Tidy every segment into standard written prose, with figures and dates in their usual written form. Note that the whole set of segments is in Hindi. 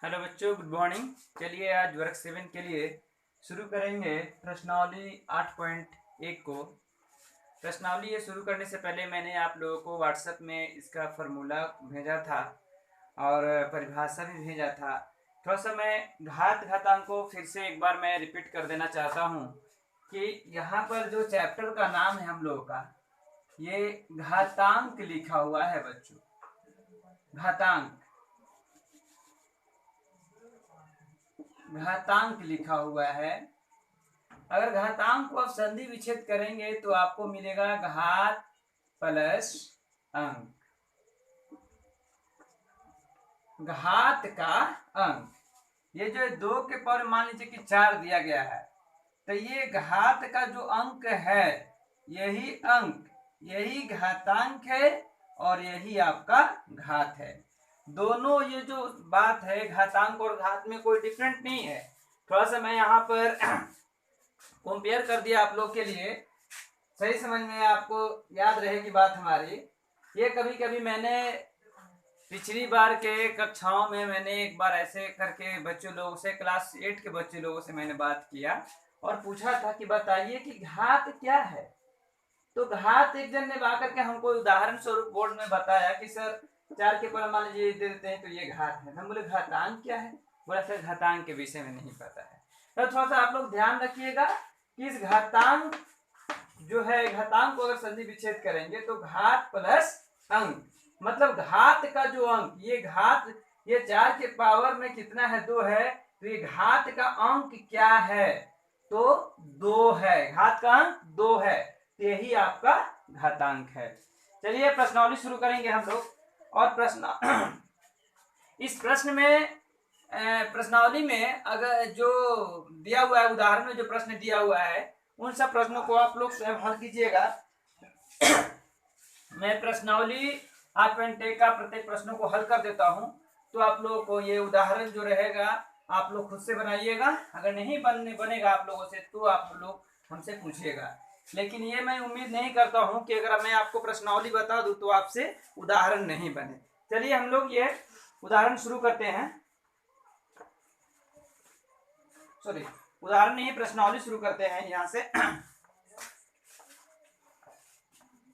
हेलो बच्चों, गुड मॉर्निंग। चलिए आज वर्ग 7 के लिए शुरू करेंगे प्रश्नावली 8.1 को। प्रश्नावली ये शुरू करने से पहले मैंने आप लोगों को व्हाट्सएप में इसका फार्मूला भेजा था और परिभाषा भी भेजा था। थोड़ा सा मैं घातांक को फिर से एक बार मैं रिपीट कर देना चाहता हूँ कि यहाँ पर जो चैप्टर का नाम है हम लोगों का, ये घातांक लिखा हुआ है बच्चों। घातांक लिखा हुआ है। अगर घातांक को आप संधि विच्छेद करेंगे तो आपको मिलेगा घात प्लस अंक, घात का अंक। ये जो 2 के पावर मान लीजिए कि 4 दिया गया है, तो ये घात का जो अंक है, यही अंक, यही घातांक है और यही आपका घात है। दोनों ये जो बात है, घातांक और घात में कोई डिफरेंट नहीं है। थोड़ा सा मैं यहाँ पर कंपेयर कर दिया आप लोग के लिए, सही समझ में आपको याद रहेगी बात हमारी। ये कभी कभी मैंने पिछली बार के कक्षाओं में मैंने एक बार ऐसे करके बच्चों लोगों से, क्लास 8 के बच्चे लोगों से मैंने बात किया और पूछा था कि बताइए कि घात क्या है। तो घात एक जन ने आकर के हमको उदाहरण स्वरूप बोर्ड में बताया कि सर 4 के पावर मान लीजिए दे देते हैं तो ये घात है। हम बोले घातांक क्या है? बोला सर घातांक के विषय में नहीं पता है। तो थोड़ा सा आप लोग ध्यान रखिएगा कि इस घातांक जो है, घातांक को अगर संधि विच्छेद करेंगे तो घात प्लस अंक, मतलब घात का जो अंक, ये घात, ये 4 के पावर में कितना है? 2 है। तो ये घात का अंक क्या है? तो 2 है। घात का अंक 2 है, तो यही आपका घातांक है। चलिए प्रश्नावली शुरू करेंगे हम लोग। और प्रश्न इस प्रश्न में, प्रश्नावली में अगर जो दिया हुआ है, उदाहरण में जो प्रश्न दिया हुआ है, उन सब प्रश्नों को आप लोग स्वयं हल कीजिएगा। मैं प्रश्नावली 8.1 का प्रत्येक प्रश्नों को हल कर देता हूं, तो आप लोगों को ये उदाहरण जो रहेगा आप लोग खुद से बनाइएगा। अगर नहीं बनेगा आप लोगों से तो आप लोग हमसे पूछिएगा। लेकिन ये मैं उम्मीद नहीं करता हूं कि अगर मैं आपको प्रश्नावली बता दूं तो आपसे उदाहरण नहीं बने। चलिए हम लोग ये उदाहरण शुरू करते हैं। सॉरी, उदाहरण नहीं, प्रश्नावली शुरू करते हैं यहाँ से।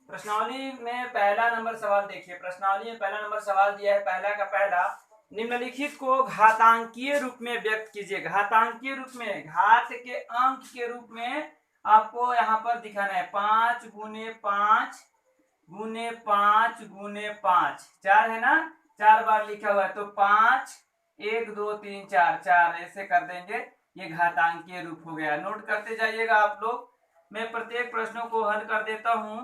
प्रश्नावली में पहला नंबर सवाल देखिए। प्रश्नावली में पहला नंबर सवाल दिया है, पहला का पहला, निम्नलिखित को घातांकीय रूप में व्यक्त कीजिए। घातांकीय रूप में, घात के अंक के रूप में आपको यहाँ पर दिखाना है। 5 गुने 5 गुने 5 गुने 5, 4 है ना, 4 बार लिखा हुआ है, तो 5 1 2 3 4, 4 ऐसे कर देंगे। ये घातांकीय रूप हो गया। नोट करते जाइएगा आप लोग। मैं प्रत्येक प्रश्नों को हल कर देता हूं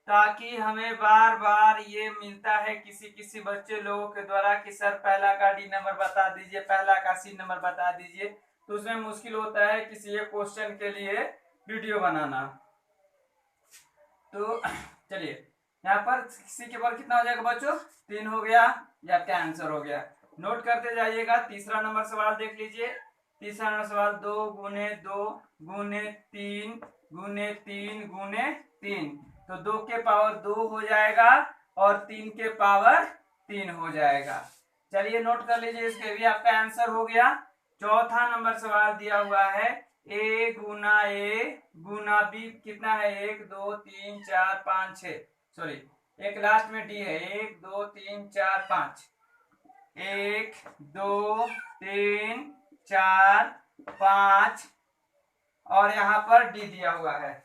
ताकि हमें बार बार ये मिलता है किसी किसी बच्चे लोगों के द्वारा कि सर पहला का डी नंबर बता दीजिए, पहला का सी नंबर बता दीजिए, तो उसमें मुश्किल होता है किसी एक क्वेश्चन के लिए वीडियो बनाना। तो चलिए यहाँ पर सी के पावर कितना हो जाएगा बच्चों? 3 हो गया, या क्या आंसर हो गया। नोट करते जाइएगा। तीसरा नंबर सवाल देख लीजिए। तीसरा नंबर सवाल 2 गुने 2 गुने 3 गुने 3 गुने 3, तो 2 के पावर 2 हो जाएगा और 3 के पावर 3 हो जाएगा। चलिए नोट कर लीजिए, इसके भी आपका आंसर हो गया। चौथा नंबर सवाल दिया हुआ है, ए गुना बी कितना है? 1 2 3 4 5 6, सॉरी एक लास्ट में डी है। 1 2 3 4 5, 1 2 3 4 5 और यहाँ पर डी दिया हुआ है।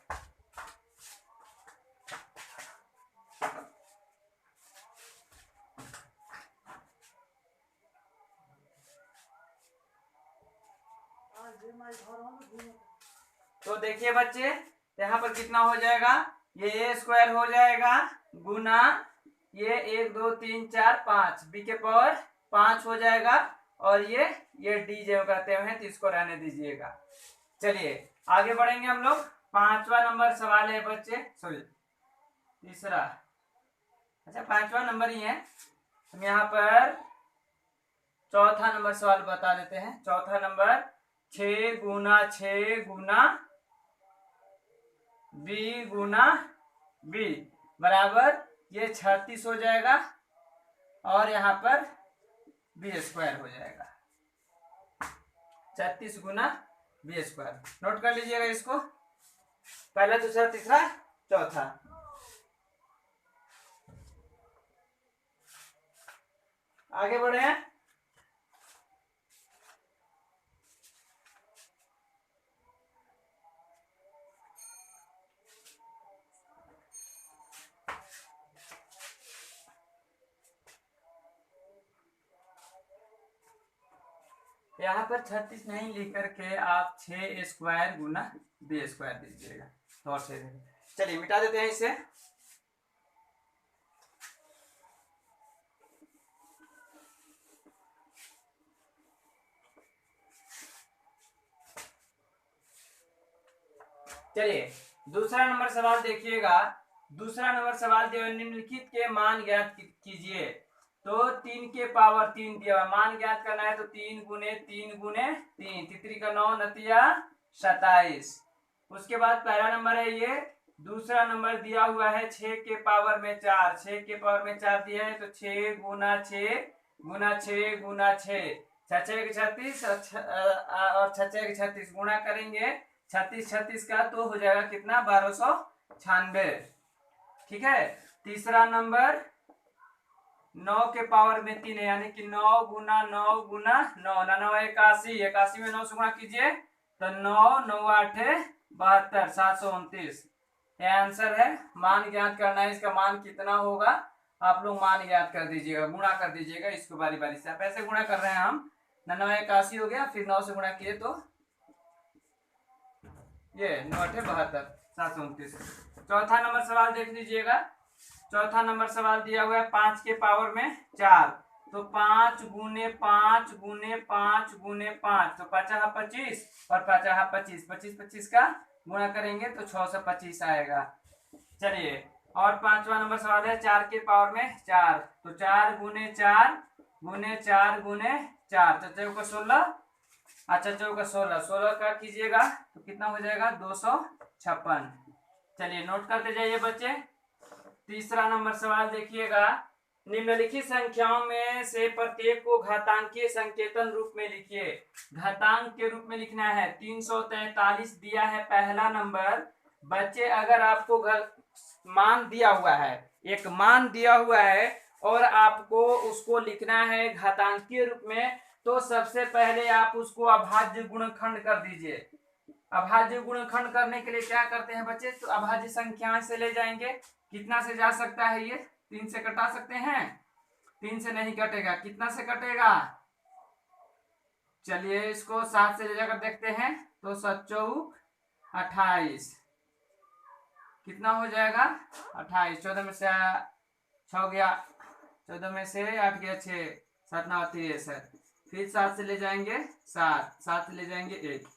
तो देखिए बच्चे, यहाँ पर कितना हो जाएगा? ये ए स्क्वायर हो जाएगा गुना ये 1 2 3 4 5, बी के पावर 5 हो जाएगा और ये डी जो कहते हैं, तो इसको रहने दीजिएगा। चलिए आगे बढ़ेंगे हम लोग। 5वां नंबर सवाल है बच्चे, सॉरी तीसरा, अच्छा 5वां नंबर ही है। हम यहाँ पर चौथा नंबर सवाल बता देते हैं। चौथा नंबर, 6 गुना बी गुना बी बराबर ये 36 हो जाएगा और यहाँ पर बी स्क्वायर हो जाएगा। 36 गुना बी स्क्वायर। नोट कर लीजिएगा इसको, पहला दूसरा तीसरा चौथा। आगे बढ़े हैं। यहाँ पर 36 नहीं लिख करके आप 6 स्क्वायर गुना बी स्क्वायर दीजिएगा तो से। चलिए मिटा देते हैं इसे। चलिए दूसरा नंबर सवाल देखिएगा। दूसरा नंबर सवाल दिया निम्नलिखित के मान ज्ञात कीजिए। तो 3 के पावर 3 दिया, मान ज्ञात करना है तो 3 गुने 3 गुने 3, तितरी का 9 नतिया 27। उसके बाद पहला नंबर है ये। दूसरा नंबर दिया हुआ है 6 के पावर में 4, 6 के पावर में 4 दिया है तो 6 गुना 6 गुना 6 गुना 6, 6 36 और 6 36 गुणा करेंगे 36 36 का तो हो जाएगा कितना 1296। ठीक है। तीसरा नंबर 9 के पावर में 3 है, यानी कि 9 गुना 9 गुना 9, 9 81, 81 में 9 से गुणा कीजिए तो 9 9 8 72, 729। यह आंसर है। मान ज्ञात करना है, इसका मान कितना होगा आप लोग मान ज्ञात कर दीजिएगा, गुणा कर दीजिएगा इसको बारी बारी से। आप ऐसे गुणा कर रहे हैं हम, 9 81 हो गया, फिर 9 से गुणा किए तो ये 9 8 72, 729। चौथा नंबर सवाल देख लीजिएगा। चौथा नंबर सवाल दिया हुआ है 5 के पावर में 4, तो 5 गुने 5 गुने 5 गुने 5, तो 5 25 और 5 25, 25 25 का गुणा करेंगे तो 625 आएगा। चलिए और पांचवा नंबर सवाल है 4 के पावर में 4, तो 4 गुने 4 गुने 4 गुने 4, चौके का 16, अच्छा चौका 16, 16 का कीजिएगा तो कितना हो जाएगा 256। चलिए नोट करते जाइए बच्चे। तीसरा नंबर सवाल देखिएगा। निम्नलिखित संख्याओं में से प्रत्येक को घातांकीय संकेतन रूप में लिखिए। घातांक के रूप में लिखना है। 343 दिया है पहला नंबर। बच्चे अगर आपको मान दिया हुआ है, एक मान दिया हुआ है और आपको उसको लिखना है घातांकीय रूप में, तो सबसे पहले आप उसको अभाज्य गुणनखंड कर दीजिए। अभाज्य गुणनखंड करने के लिए क्या करते हैं बच्चे, तो अभाज्य संख्या से ले जाएंगे। कितना से जा सकता है ये, 3 से कटा सकते हैं, 3 से नहीं कटेगा, कितना से कटेगा, चलिए इसको 7 से ले जाकर देखते हैं तो 7 चौक 28, कितना हो जाएगा 28, 14 में से 6 गया, 14 में से 8 गया 6, 7 9 63, फिर 7 से ले जाएंगे 7, 7 से ले जाएंगे 1,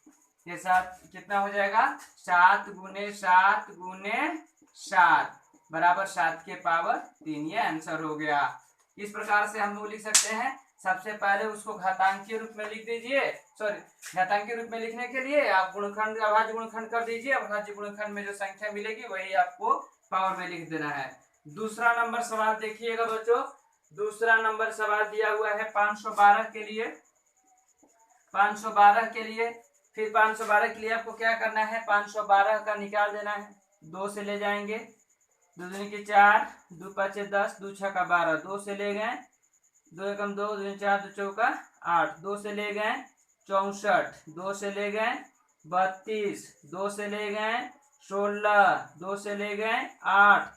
ये 7 कितना हो जाएगा 7 गुने 7 गुने 7 बराबर 7 के पावर 3, ये आंसर हो गया। इस प्रकार से हम लोग लिख सकते हैं। सबसे पहले उसको घातांकीय रूप में लिख दीजिए, सॉरी घातांकीय रूप में लिखने के लिए आप गुणनखंड अभाज्य गुणनखंड कर दीजिए। अभाज्य गुणनखंड में जो संख्या मिलेगी वही आपको पावर में लिख देना है। दूसरा नंबर सवाल देखिएगा बच्चों। दूसरा नंबर सवाल दिया हुआ है 512 के लिए। 512 के लिए, फिर 512 के लिए आपको क्या करना है, 512 का निकाल देना है। 2 से ले जाएंगे, 2 दूनी की 4, 2 5 10, 2 6 का 12, 2 से ले गए 2 एकम 2, 2 4, 2 चौका 8, 2 से ले गए 64, 2 से ले गए 32, 2 से ले गए 16, 2 से ले गए 8,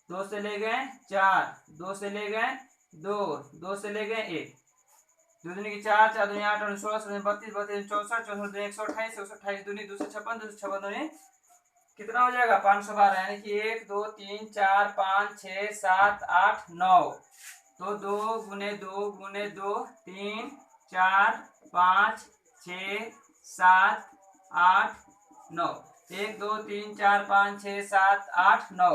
2 से ले गए 4, 2 से ले गए 2, 2 से ले गए 1, 2 दूनी की 4, 4 दूनी 8 और 16, 32, 32 64, 64 दूनी 128, 128 दूनी 256, 256 दूनी कितना हो जाएगा 512, यानी कि 1 2 3 4 5 6 7 8 9, तो 2 गुने 2 गुने 2 3 4 5 6 7 8 9, 1 2 3 4 5 6 7 8 9,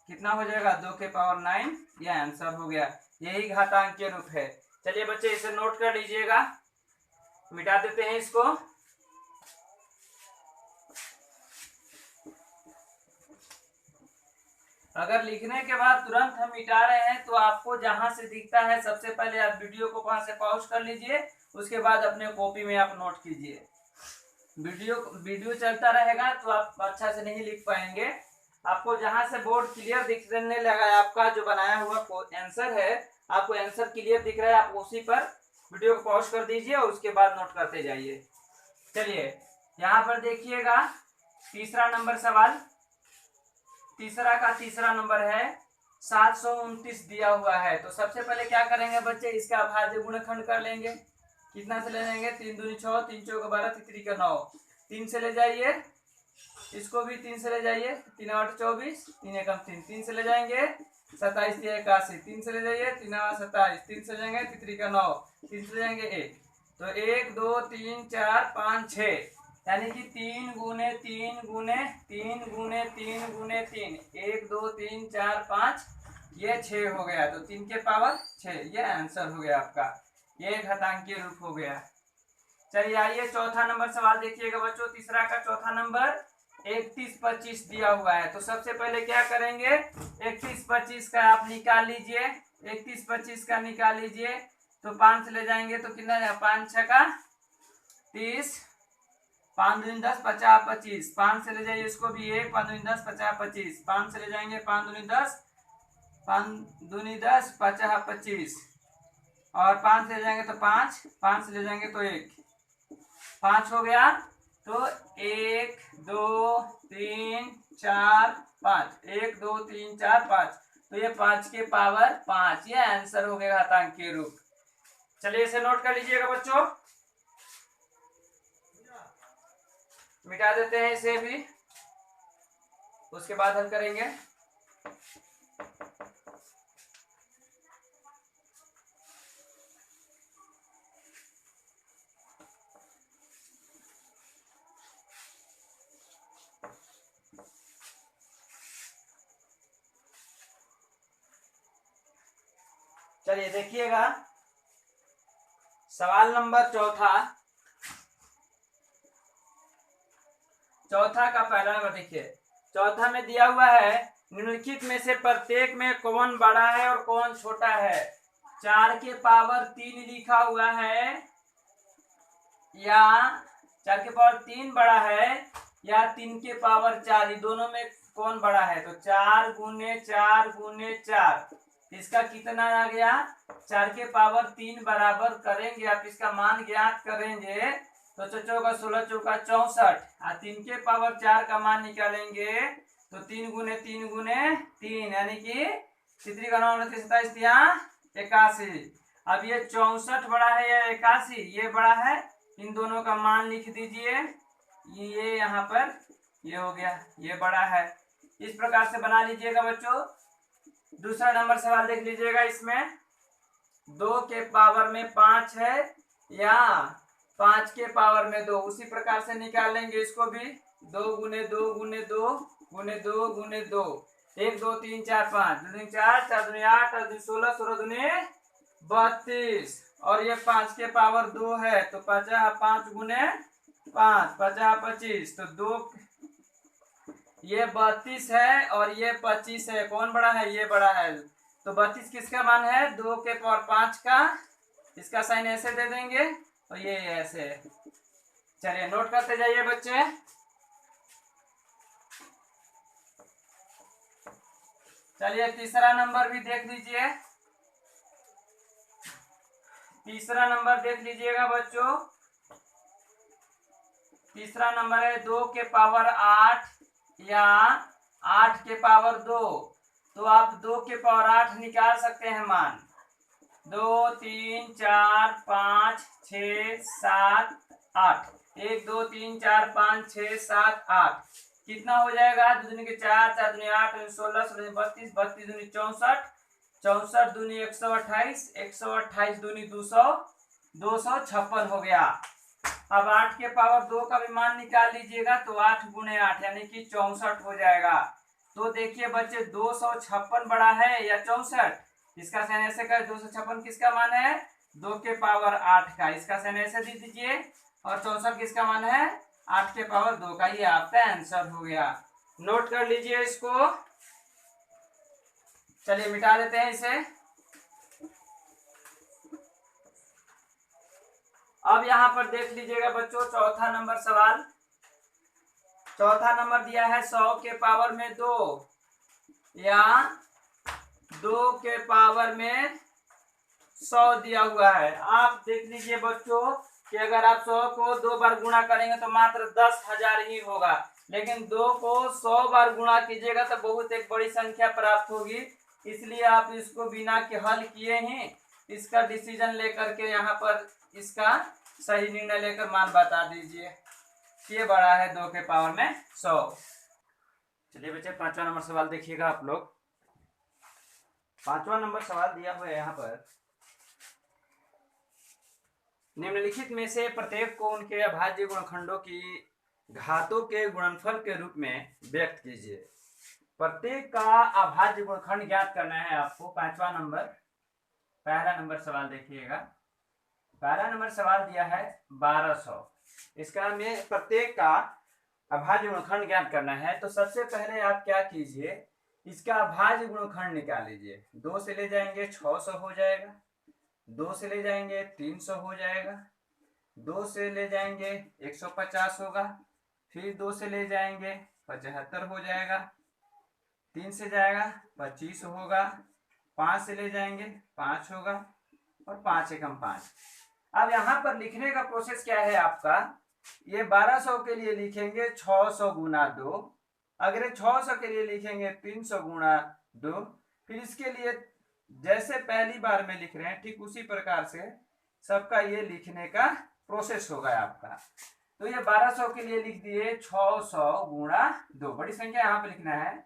कितना हो जाएगा 2 के पावर 9, यह आंसर हो गया। यही घातांकीय रूप है। चलिए बच्चे इसे नोट कर लीजिएगा, मिटा देते हैं इसको। अगर लिखने के बाद तुरंत हम मिटा रहे हैं तो आपको जहां से दिखता है सबसे पहले आप वीडियो को वहां से पॉज कर लीजिए, उसके बाद अपने कॉपी में आप नोट कीजिए। वीडियो चलता रहेगा तो आप अच्छा से नहीं लिख पाएंगे। आपको जहां से बोर्ड क्लियर दिखने लगा है, आपका जो बनाया हुआ आंसर है, आपको आंसर क्लियर दिख रहा है, आप उसी पर वीडियो को पॉज कर दीजिए और उसके बाद नोट करते जाइए। चलिए यहाँ पर देखिएगा तीसरा नंबर सवाल। तीसरा नंबर है 729 दिया हुआ है। तो सबसे पहले क्या करेंगे बच्चे, इसका भाज्य गुणनखंड कर लेंगे। कितना से ले जाएंगे, 3 दूनी 6, 3 चौक 12, 3 त्रिक 9, 3 से ले जाइए, इसको भी 3 से ले जाइए, 3 8 24, 3 एकम 3, 3 से ले जाएंगे 27 81, 3 से ले जाइए 3 8 27, 3 से जाएंगे 3 त्रिक 9, 3 से ले जाएंगे 1। तो 1 2 3 4 5 6, यानी कि 3 गुने 3 गुने 3 गुने 3 गुने 3, 1 2 3 4 5, ये 6 हो गया। तो 3 के पावर 6, ये आंसर हो गया आपका, ये घातांकीय रूप हो गया। चलिए आइए चौथा नंबर सवाल देखिएगा बच्चों। तीसरा का चौथा नंबर 31 25 दिया हुआ है। तो सबसे पहले क्या करेंगे, 31 25 का आप निकाल लीजिए, 31 25 का निकाल लीजिए। तो 5 से ले जाएंगे तो कितना है, 5 6 का 30, 5 दूनी 10 50 25, 5 से ले जाइए इसको भी 1, 5 दूनी 10 50 25, 5 से ले जाएंगे 5 दूनी 10, 5 दूनी 10 50 25, और 5 से ले जाएंगे तो 5, 5 से ले जाएंगे तो 1, 5 हो गया। तो 1 2 3 4 5, 1 2 3 4 5, तो ये 5 के पावर 5, ये आंसर हो गया घातांकीय रूप। चलिए इसे नोट कर लीजिएगा बच्चों, मिटा देते हैं इसे भी, उसके बाद हल करेंगे। चलिए देखिएगा सवाल नंबर चौथा का पहला नंबर देखिए। चौथा में दिया हुआ है निम्नलिखित में से प्रत्येक में कौन बड़ा है और कौन छोटा है। 4 के पावर 3 लिखा हुआ है, या 4 के पावर 3 बड़ा है, या 3 के पावर 4, ये दोनों में कौन बड़ा है। तो 4 गुने 4 गुने 4, इसका कितना आ गया, 4 के पावर 3 बराबर करेंगे, आप इसका मान ज्ञात करेंगे तो 4 का 16 चौका 64, और 3 के पावर 4 का मान निकालेंगे तो 3 गुने 3 गुने 3, यानी कि 3 का 9 27 81। अब ये 64 बड़ा है या 81, ये बड़ा है, इन दोनों का मान लिख दीजिए, ये यहाँ पर ये हो गया, ये बड़ा है। इस प्रकार से बना लीजिएगा बच्चों। दूसरा नंबर सवाल देख लीजिएगा, इसमें 2 के पावर में 5 है या 5 के पावर में 2, उसी प्रकार से निकालेंगे इसको भी। 2 गुने 2 गुने 2 गुने 2 गुने 2, 1 2 3 4 5, 2 4 4 दूनी 8, 8 दूनी 16, 16 दूनी 32, और ये 5 के पावर 2 है तो 50, 5 गुने 5 50 25, तो 2, ये 32 है और ये 25 है, कौन बड़ा है, ये बड़ा है। तो 32 किसका मान है, 2 के पावर 5 का, इसका साइन ऐसे दे देंगे और ये ऐसे। चलिए नोट करते जाइए बच्चे। चलिए तीसरा नंबर भी देख लीजिए, तीसरा नंबर देख लीजिएगा बच्चों। तीसरा नंबर है 2 के पावर 8 या 8 के पावर 2, तो आप 2 के पावर 8 निकाल सकते हैं मान। 2 3 4 5 6 7 8, 1 2 3 4 5 6 7 8, कितना हो जाएगा, 2 दूनी के 4, 4 दूनी 8, 16, 16 32, 32 दूनी 64, 64 दूनी 128, 128 दूनी 200, 256 हो गया। अब 8 के पावर 2 का भी मान निकाल लीजिएगा तो 8 गुने 8 यानी कि 64 हो जाएगा। तो देखिए बच्चे 256 बड़ा है या 64, इसका साइन ऐसे कर, 256 किसका मान है, 2 के पावर 8 का, इसका साइन ऐसे दे दीजिए, और 64 किसका मान है, 8 के पावर 2 का। ये आपका आंसर हो गया, नोट कर लीजिए इसको। चलिए मिटा देते हैं इसे। अब यहाँ पर देख लीजिएगा बच्चों, चौथा नंबर सवाल। चौथा नंबर दिया है 100 के पावर में 2 या 2 के पावर में 100 दिया हुआ है। आप देख लीजिए बच्चों कि अगर आप 100 को 2 बार गुणा करेंगे तो मात्र 10,000 ही होगा, लेकिन 2 को 100 बार गुणा कीजिएगा तो बहुत एक बड़ी संख्या प्राप्त होगी। इसलिए आप इसको बिना के हल किए ही इसका डिसीजन लेकर के यहाँ पर इसका सही निर्णय लेकर मान बता दीजिए। ये बड़ा है 2 के पावर में 100। चलिए बच्चे 5वां नंबर सवाल देखिएगा आप लोग। 5वां नंबर सवाल दिया हुआ है यहाँ पर, निम्नलिखित में से प्रत्येक को उनके अभाज्य गुणनखंडों की घातों के गुणनफल के रूप में व्यक्त कीजिए। प्रत्येक का अभाज्य गुणनखंड ज्ञात करना है आपको। 5वां नंबर पहला नंबर सवाल देखिएगा। पहला नंबर सवाल दिया है 1200। इसका में प्रत्येक का अभाज्य गुणनखंड ज्ञात करना है। तो सबसे पहले आप क्या कीजिए, इसका अभाज्य गुणनखंड निकाल लीजिए। 2 से ले जाएंगे 600 हो जाएगा, 2 से ले जाएंगे 300 हो जाएगा, 2 से ले जाएंगे 150 होगा, फिर 2 से ले जाएंगे 75 हो जाएगा, 3 से जाएगा 25 होगा, 5 से ले जाएंगे 5 होगा और 5 एकम 5। अब यहाँ पर लिखने का प्रोसेस क्या है आपका, ये 1200 के लिए लिखेंगे 600 गुना 2, अगर 600 के लिए लिखेंगे 300 गुना 2, फिर इसके लिए जैसे पहली बार में लिख रहे हैं ठीक उसी प्रकार से सबका ये लिखने का प्रोसेस होगा आपका। तो ये 1200 के लिए लिख दिए 600 गुणा 2, बड़ी संख्या यहाँ पे लिखना है।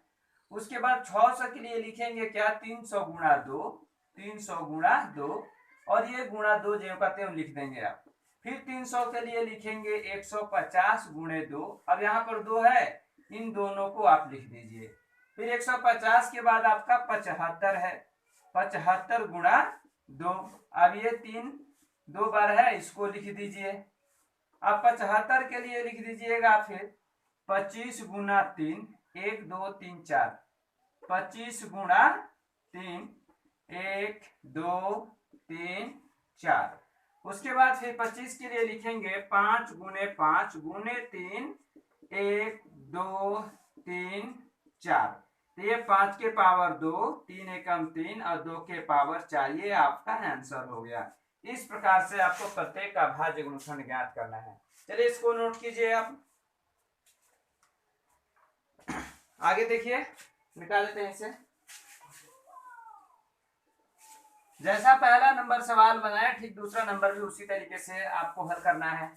उसके बाद 600 के लिए लिखेंगे क्या, 300 गुणा 2, 300 गुणा 2 और ये गुणा 2 जो का त्यों लिख देंगे आप। फिर 300 के लिए लिखेंगे 150 गुणे 2, अब यहाँ पर 2 है, इन दोनों को आप लिख दीजिए। फिर 150 के बाद आपका 75 है, 75 गुणा 2, अब ये 3 2 बार है, इसको लिख दीजिए। अब 75 के लिए लिख दीजिएगा फिर 25 गुना 3, 1 2 3 4, 25 गुणा 3, 1 2 3 4। उसके बाद फिर 25 के लिए लिखेंगे 5 गुने 5 गुने 3, 1 2 3 4। तो ये 5 के पावर 2, 3 एकम 3 और 2 के पावर 4, ये आपका आंसर हो गया। इस प्रकार से आपको प्रत्येक का अभाज्य गुणनखंड ज्ञात करना है। चलिए इसको नोट कीजिए आप। आगे देखिए, मिटा लेते हैं इसे। जैसा पहला नंबर सवाल बनाया ठीक दूसरा नंबर भी उसी तरीके से आपको हल करना है।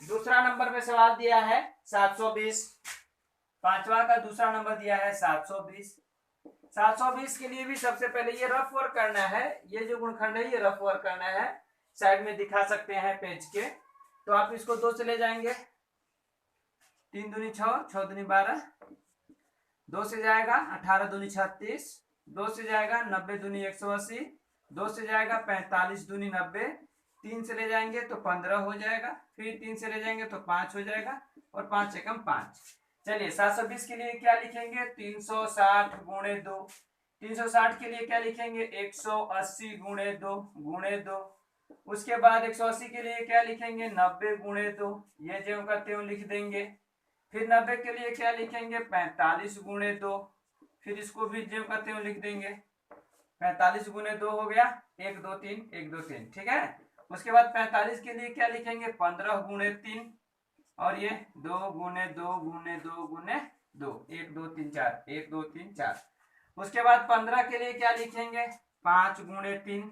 दूसरा नंबर में सवाल दिया है 720, 5वां का दूसरा नंबर दिया है 720। 720 के लिए भी सबसे पहले ये रफ वर्क करना है, ये जो गुणनखंड है ये रफ वर्क करना है। साइड में दिखा सकते हैं पेज के। तो आप इसको 2 से ले जाएंगे, 3 दूनी 6, 6 दूनी 12, 2 से जाएगा 18 दूनी 36, 2 से जाएगा 90 दूनी 180, 2 से जाएगा 45 दूनी 90, 3 से ले जाएंगे तो 15 हो जाएगा, फिर 3 से ले जाएंगे तो 5 हो जाएगा और 5 एकम 5। चलिए 720 के लिए क्या लिखेंगे, 360 गुणे 2। 360 के लिए क्या लिखेंगे, 180 गुणे 2 गुणे 2। उसके बाद 180 के लिए क्या लिखेंगे, 90 गुणे 2, ये जो का त्यों लिख देंगे। फिर 90 के लिए क्या लिखेंगे, 45 गुणे 2, फिर इसको भी जो का त्यों लिख देंगे। 45 गुणे 2 हो गया, 1 2 3 1 2 3, ठीक है। उसके बाद 45 के लिए क्या लिखेंगे, 15 गुणे 3 और ये 2 गुणे 2 गुणे 2 गुणे 2, 1 2 3 4, 1 2 3 4। उसके बाद 15 के लिए क्या लिखेंगे, 5 गुणे 3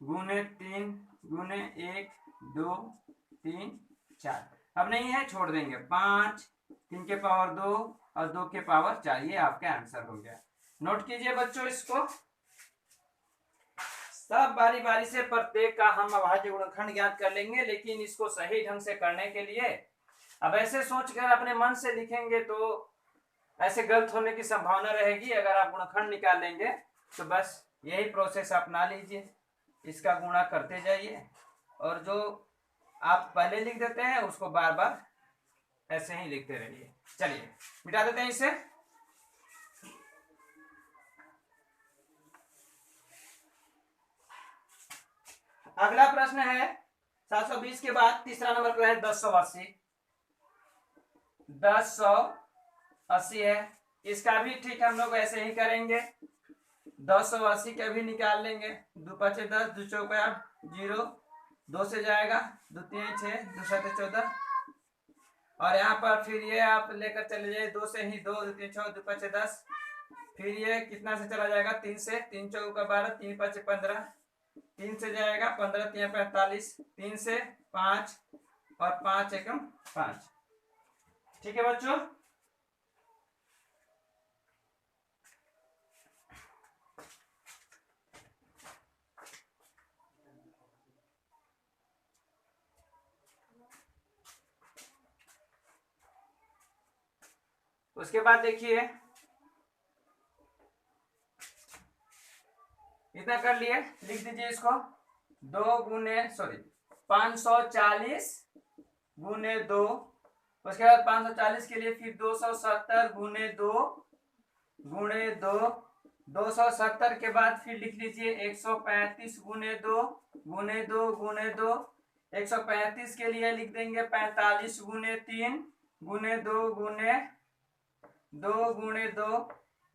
गुणे 3 गुणे 1 2 3 4। अब नहीं है छोड़ देंगे, 5 3 के पावर 2 और 2 के पावर 4, ये आपका आंसर हो गया। नोट कीजिए बच्चों इसको। सब बारी बारी से प्रत्येक का हम अभाज्य गुणनखंड ज्ञात कर लेंगे, लेकिन इसको सही ढंग से करने के लिए अब ऐसे सोचकर अपने मन से लिखेंगे तो ऐसे गलत होने की संभावना रहेगी। अगर आप गुणनखंड निकाल लेंगे तो बस यही प्रोसेस अपना लीजिए, इसका गुणा करते जाइए और जो आप पहले लिख देते हैं उसको बार बार ऐसे ही लिखते रहिए। चलिए मिटा देते हैं इसे। अगला प्रश्न है 720 के बाद तीसरा नंबर पर है 1080। 1080 है, इसका भी ठीक हम लोग ऐसे ही करेंगे। 1080 का भी निकाल लेंगे। 2 5 10, 2 चौका 0, 2 से जाएगा, 2 3 6, 2 7 14। और यहाँ पर फिर ये आप लेकर चले जाइए 2 से ही, 2 2 3 6, 2 5 10। फिर ये कितना से चला जाएगा, 3 से, 3 चौका 12, 3 5 15, 3 से जाएगा 15 3 45, 3 से 5 और 5 एकम 5। ठीक है बच्चों। उसके बाद देखिए, इतना कर लिए, लिख दीजिए इसको। 540 गुने 2। उसके बाद 540 के लिए फिर 270 गुने 2 गुणे 2। 270 के बाद फिर लिख लीजिए 135 गुने 2 गुणे 2 गुणे 2। 135 के लिए लिख देंगे 45 गुने 3 गुने 2 गुणे 2 गुणे 2।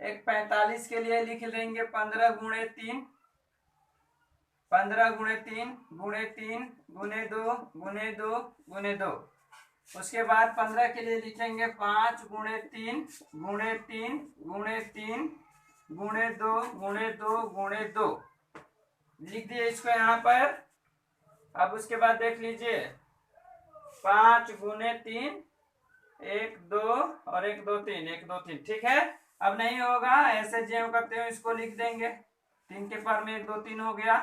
एक 45 के लिए लिख लेंगे 15 गुणे 3, 15 गुणे 3 गुणे 3 गुणे 2 गुणे 2 गुणे 2। उसके बाद 15 के लिए लिखेंगे 5 गुणे 3 गुणे 3 गुणे 3 गुणे 2 गुणे 2 गुणे 2। लिख दिए इसको यहाँ पर। अब उसके बाद देख लीजिए 5 गुणे 3, 1 2 और 1 2 3, 1 2 3। ठीक है। अब नहीं होगा, ऐसे ज्यों करते हुए इसको लिख देंगे। 3 के पावर में 1 2 3 हो गया,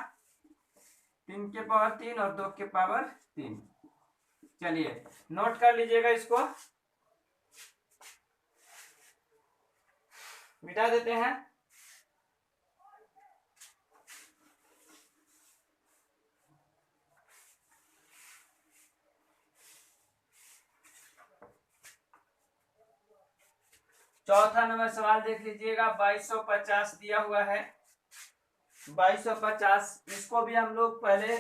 3 के पावर 3 और 2 के पावर 3। चलिए नोट कर लीजिएगा, इसको मिटा देते हैं। चौथा नंबर सवाल देख लीजिएगा। 2250 दिया हुआ है। 2250, इसको भी हम लोग पहले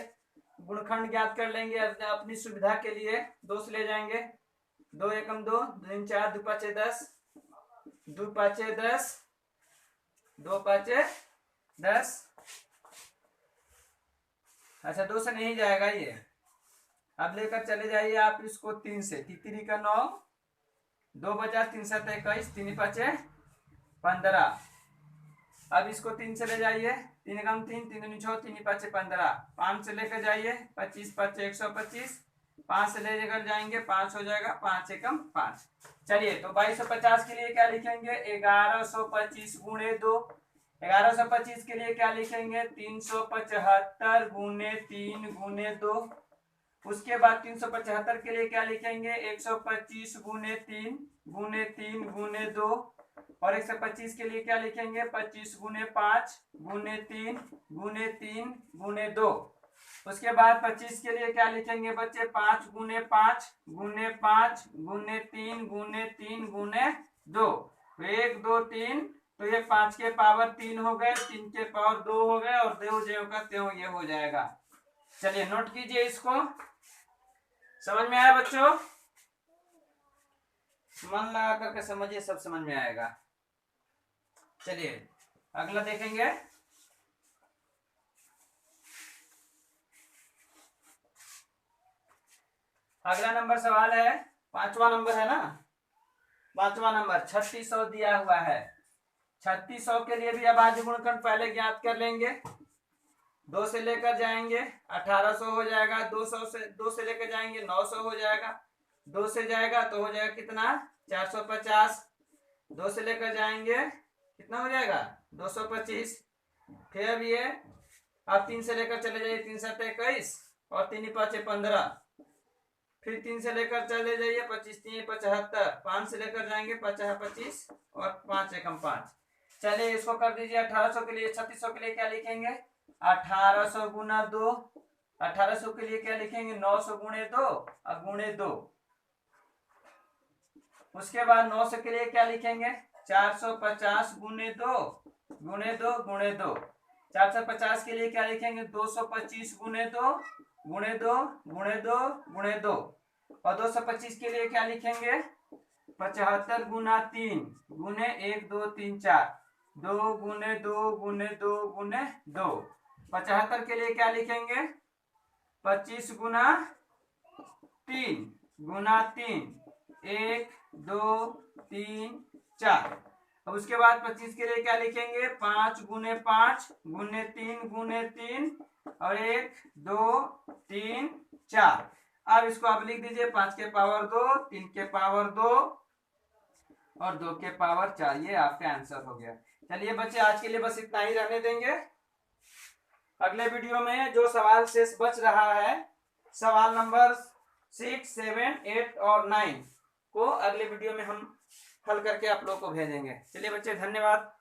गुणखंड ज्ञात कर लेंगे अपनी सुविधा के लिए। 2 से ले जाएंगे, 2 एकम 2, 2 4, 2 5 10, 2 5 10, 2 5 10। अच्छा 2 से नहीं जाएगा ये, अब लेकर चले जाइए आप इसको 3 से। 3 का 9, 2 बचा, 3 7 21, 3 5 15। अब इसको 3 से ले जाइए, 3 कम 3, 3 दूनी 6, 3 5 15। 5 से लेकर जाइए, 25 5 125। 5 से लेकर जाएंगे, 5 हो जाएगा, 5 एकम 5। चलिए तो 2250 के लिए क्या लिखेंगे, 1125 गुणे 2। 1125 के लिए क्या लिखेंगे, 375 गुणे 3 गुणे 2। उसके बाद 375 के लिए क्या लिखेंगे, 125 गुणे 3 गुणे 3 गुणे 2। और 125 के लिए क्या लिखेंगे, 25 गुणे 5 गुणे 3 गुणे 3 गुणे 2। उसके बाद 25 के लिए क्या लिखेंगे बच्चे, 5 गुणे 5 गुणे 5 गुणे 3 गुणे 3 गुणे 2। 1 2 3, तो ये 5 के पावर 3 हो गए, 3 के पावर 2 हो गए, और 2 ज्यों का त्यों ये हो जाएगा। चलिए नोट कीजिए इसको। समझ में आया बच्चों? मन लगा करके समझिए, सब समझ में आएगा। चलिए अगला देखेंगे। अगला नंबर सवाल है, 5वां नंबर है ना। 5वां नंबर 3600 दिया हुआ है। 3600 के लिए भी अब आज गुणनखंड पहले ज्ञात कर लेंगे। 2 से लेकर जाएंगे 1800 हो जाएगा। 2 से लेकर जाएंगे 900 हो जाएगा। 2 से जाएगा तो हो जाएगा कितना, 450। 2 से लेकर जाएंगे कितना हो जाएगा, 225। फिर अब ये आप 3 से लेकर चले जाइए, 3 7 21 और 3 5 15। फिर 3 से लेकर चले जाइए, 25 3 75। 5 से लेकर जाएंगे 50 25 और 5 एकम 5। चलिए इसको कर दीजिए। 1800 के लिए, 3600 के लिए क्या लिखेंगे, 1800 गुना 2। 1800 के लिए क्या लिखेंगे, 900 गुणे 2 और गुणे 2। उसके बाद 900 के लिए क्या लिखेंगे, 450 गुणे 2 गुणे 2 गुणे 2। 450 के लिए क्या लिखेंगे 225 गुने 2 गुणे 2 गुणे 2 गुणे 2। और 225 के लिए क्या लिखेंगे 75 गुना 3 गुने 1 2 3 4 2 गुने 2 गुने 2 गुने 2। 75 के लिए क्या लिखेंगे 25 गुना 3 गुना 3 1 2 3 4। अब उसके बाद 25 के लिए क्या लिखेंगे 5 गुने 5 गुने 3 गुने 3 और 1 2 3 4। अब इसको आप लिख दीजिए 5 के पावर 2 3 के पावर 2 और 2 के पावर 4। ये आपका आंसर हो गया। चलिए बच्चे आज के लिए बस इतना ही रहने देंगे। अगले वीडियो में जो सवाल शेष बच रहा है सवाल नंबर 6 7 8 और 9 को अगले वीडियो में हम हल करके आप लोग को भेजेंगे। चलिए बच्चे धन्यवाद।